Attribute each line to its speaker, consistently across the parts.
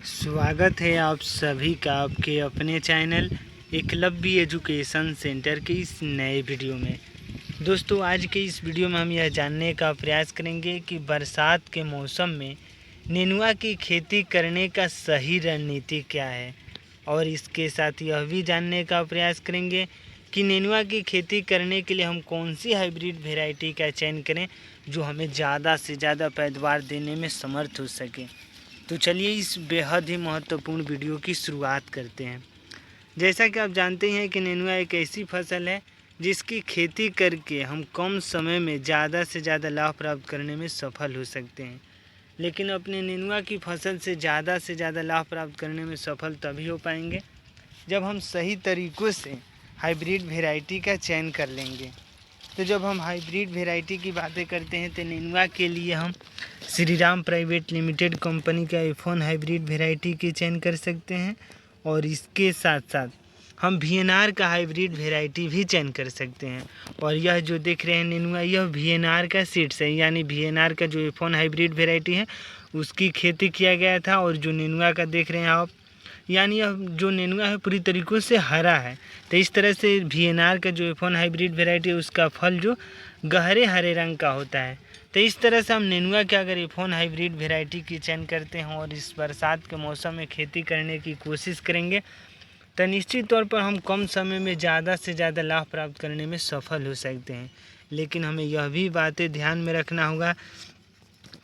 Speaker 1: स्वागत है आप सभी का आपके अपने चैनल एकलव्य एजुकेशन सेंटर के इस नए वीडियो में। दोस्तों, आज के इस वीडियो में हम यह जानने का प्रयास करेंगे कि बरसात के मौसम में नेनुआ की खेती करने का सही रणनीति क्या है, और इसके साथ यह भी जानने का प्रयास करेंगे कि नेनुआ की खेती करने के लिए हम कौन सी हाइब्रिड वैरायटी का चयन करें जो हमें ज़्यादा से ज़्यादा पैदावार देने में समर्थ हो सके। तो चलिए इस बेहद ही महत्वपूर्ण वीडियो की शुरुआत करते हैं। जैसा कि आप जानते हैं कि नेनुआ एक ऐसी फसल है जिसकी खेती करके हम कम समय में ज़्यादा से ज़्यादा लाभ प्राप्त करने में सफल हो सकते हैं। लेकिन अपने नेनुआ की फसल से ज़्यादा लाभ प्राप्त करने में सफल तभी हो पाएंगे जब हम सही तरीक़ों से हाइब्रिड वैरायटी का चयन कर लेंगे। तो जब हम हाइब्रिड वैरायटी की बातें करते हैं तो नेनुआ के लिए हम श्रीराम प्राइवेट लिमिटेड कंपनी का F1 हाइब्रिड वैरायटी की चयन कर सकते हैं, और इसके साथ साथ हम VNR का हाइब्रिड वैरायटी भी चयन कर सकते हैं। और यह जो देख रहे हैं नेनुआ, यह VNR का सीड्स है, यानी VNR का जो F1 हाइब्रिड वैरायटी है उसकी खेती किया गया था। और जो नेनुआ का देख रहे हैं आप, यानी यह जो नेनुआ है पूरी तरीक़ों से हरा है। तो इस तरह से VNR का जो F1 हाइब्रिड वैरायटी है उसका फल जो गहरे हरे रंग का होता है। तो इस तरह से हम नेनुआ के अगर F1 हाइब्रिड वैरायटी की चयन करते हैं और इस बरसात के मौसम में खेती करने की कोशिश करेंगे तो निश्चित तौर पर हम कम समय में ज़्यादा से ज़्यादा लाभ प्राप्त करने में सफल हो सकते हैं। लेकिन हमें यह भी बातें ध्यान में रखना होगा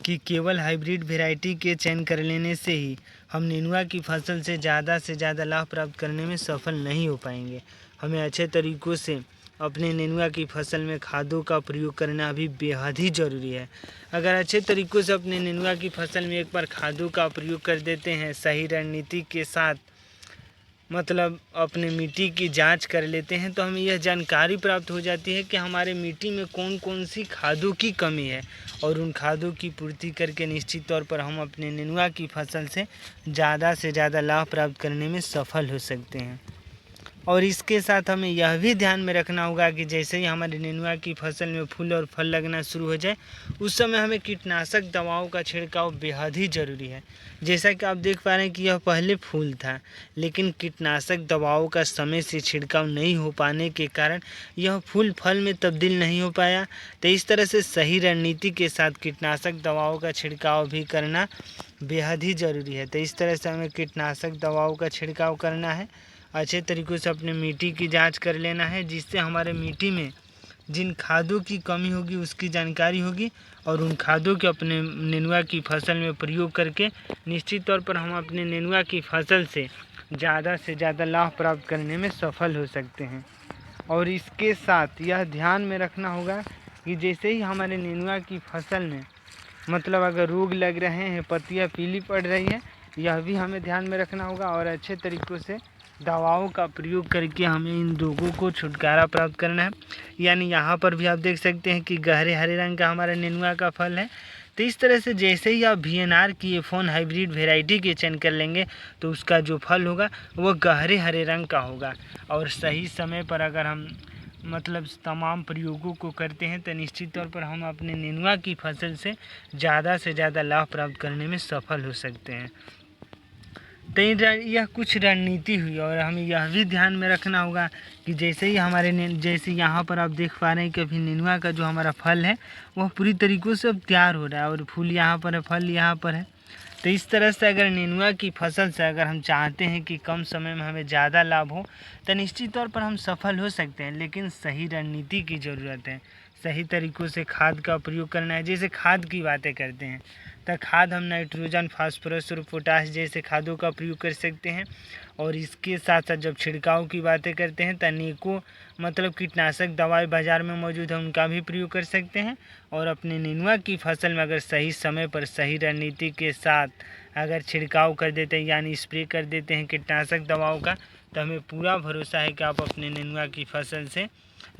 Speaker 1: कि केवल हाइब्रिड वैरायटी के चयन कर लेने से ही हम नेनुआ की फसल से ज़्यादा लाभ प्राप्त करने में सफल नहीं हो पाएंगे। हमें अच्छे तरीक़ों से अपने नेनुआ की फसल में खादों का प्रयोग करना भी बेहद ही ज़रूरी है। अगर अच्छे तरीक़ों से अपने नेनुआ की फसल में एक बार खादों का प्रयोग कर देते हैं सही रणनीति के साथ, मतलब अपने मिट्टी की जांच कर लेते हैं, तो हमें यह जानकारी प्राप्त हो जाती है कि हमारे मिट्टी में कौन कौन सी खादों की कमी है, और उन खादों की पूर्ति करके निश्चित तौर पर हम अपने नेनुआ की फसल से ज़्यादा लाभ प्राप्त करने में सफल हो सकते हैं। और इसके साथ हमें यह भी ध्यान में रखना होगा कि जैसे ही हमारे नेनुआ की फसल में फूल और फल लगना शुरू हो जाए उस समय हमें कीटनाशक दवाओं का छिड़काव बेहद ही ज़रूरी है। जैसा कि आप देख पा रहे हैं कि यह पहले फूल था, लेकिन कीटनाशक दवाओं का समय से छिड़काव नहीं हो पाने के कारण यह फूल फल में तब्दील नहीं हो पाया। तो इस तरह से सही रणनीति के साथ कीटनाशक दवाओं का छिड़काव भी करना बेहद ही ज़रूरी है। तो इस तरह से हमें कीटनाशक दवाओं का छिड़काव करना है, अच्छे तरीक़ों से अपने मिट्टी की जांच कर लेना है, जिससे हमारे मिट्टी में जिन खादों की कमी होगी उसकी जानकारी होगी, और उन खादों के अपने नेनुआ की फसल में प्रयोग करके निश्चित तौर पर हम अपने नेनुआ की फसल से ज़्यादा लाभ प्राप्त करने में सफल हो सकते हैं। और इसके साथ यह ध्यान में रखना होगा कि जैसे ही हमारे नेनुआ की फसल में मतलब अगर रोग लग रहे हैं, पत्तियाँ पीली पड़ रही है, यह भी हमें ध्यान में रखना होगा, और अच्छे तरीक़ों से दवाओं का प्रयोग करके हमें इन रोगों को छुटकारा प्राप्त करना है। यानी यहाँ पर भी आप देख सकते हैं कि गहरे हरे रंग का हमारा नेनुआ का फल है। तो इस तरह से जैसे ही आप VNR की F1 हाइब्रिड वैरायटी के चयन कर लेंगे तो उसका जो फल होगा वह गहरे हरे रंग का होगा। और सही समय पर अगर हम मतलब तमाम प्रयोगों को करते हैं तो निश्चित तौर पर हम अपने नेनुआ की फसल से ज़्यादा लाभ प्राप्त करने में सफल हो सकते हैं। तो यह कुछ रणनीति हुई, और हमें यह भी ध्यान में रखना होगा कि जैसे ही हमारे जैसे यहाँ पर आप देख पा रहे हैं कि अभी नेनुआ का जो हमारा फल है वह पूरी तरीक़ों से अब तैयार हो रहा है, और फूल यहाँ पर है, फल यहाँ पर है। तो इस तरह से अगर नेनुआ की फसल से अगर हम चाहते हैं कि कम समय में हमें ज़्यादा लाभ हो तो निश्चित तौर पर हम सफल हो सकते हैं, लेकिन सही रणनीति की ज़रूरत है। सही तरीक़ों से खाद का प्रयोग करना है। जैसे खाद की बातें करते हैं तो खाद हम नाइट्रोजन, फास्फोरस और पोटाश जैसे खादों का प्रयोग कर सकते हैं। और इसके साथ साथ जब छिड़काव की बातें करते हैं तो अनेकों मतलब कीटनाशक दवाएं बाज़ार में मौजूद हैं, उनका भी प्रयोग कर सकते हैं। और अपने नेनुआ की फसल में अगर सही समय पर सही रणनीति के साथ अगर छिड़काव कर देते हैं, यानी स्प्रे कर देते हैं कीटनाशक दवाओं का, तो हमें पूरा भरोसा है कि आप अपने नेनुआ की फसल से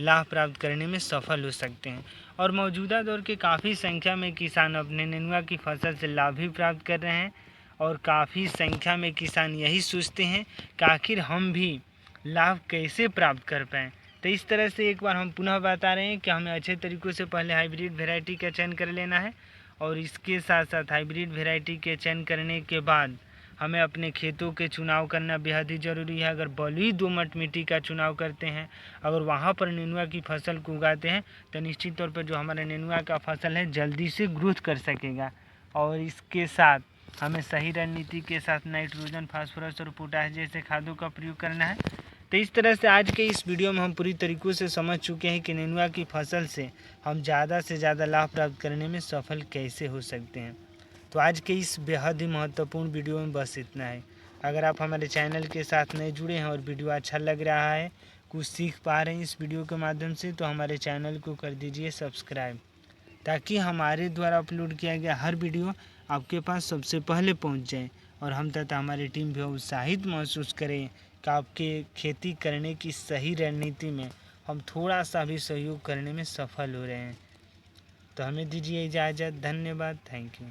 Speaker 1: लाभ प्राप्त करने में सफल हो सकते हैं। और मौजूदा दौर के काफ़ी संख्या में किसान अपने नेनुआ की फसल से लाभ भी प्राप्त कर रहे हैं, और काफ़ी संख्या में किसान यही सोचते हैं कि आखिर हम भी लाभ कैसे प्राप्त कर पाएँ। तो इस तरह से एक बार हम पुनः बता रहे हैं कि हमें अच्छे तरीक़ों से पहले हाइब्रिड वैरायटी का चयन कर लेना है, और इसके साथ साथ हाइब्रिड वैरायटी के चयन करने के बाद हमें अपने खेतों के चुनाव करना बेहद ही ज़रूरी है। अगर बलुई दोमट मिट्टी का चुनाव करते हैं, अगर वहाँ पर नेनुआ की फसल को उगाते हैं, तो निश्चित तौर पर जो हमारा नेनुआ का फसल है जल्दी से ग्रोथ कर सकेगा। और इसके साथ हमें सही रणनीति के साथ नाइट्रोजन, फास्फोरस और पोटाश जैसे खादों का प्रयोग करना है। तो इस तरह से आज के इस वीडियो में हम पूरी तरीक़ों से समझ चुके हैं कि नेनुआ की फसल से हम ज़्यादा से ज़्यादा लाभ प्राप्त करने में सफल कैसे हो सकते हैं। तो आज के इस बेहद ही महत्वपूर्ण वीडियो में बस इतना है। अगर आप हमारे चैनल के साथ नए जुड़े हैं और वीडियो अच्छा लग रहा है, कुछ सीख पा रहे हैं इस वीडियो के माध्यम से, तो हमारे चैनल को कर दीजिए सब्सक्राइब, ताकि हमारे द्वारा अपलोड किया गया हर वीडियो आपके पास सबसे पहले पहुंच जाए और हम तथा हमारी टीम भी उत्साहित महसूस करें कि आपके खेती करने की सही रणनीति में हम थोड़ा सा भी सहयोग करने में सफल हो रहे हैं। तो हमें दीजिए इजाज़त। धन्यवाद। Thank you.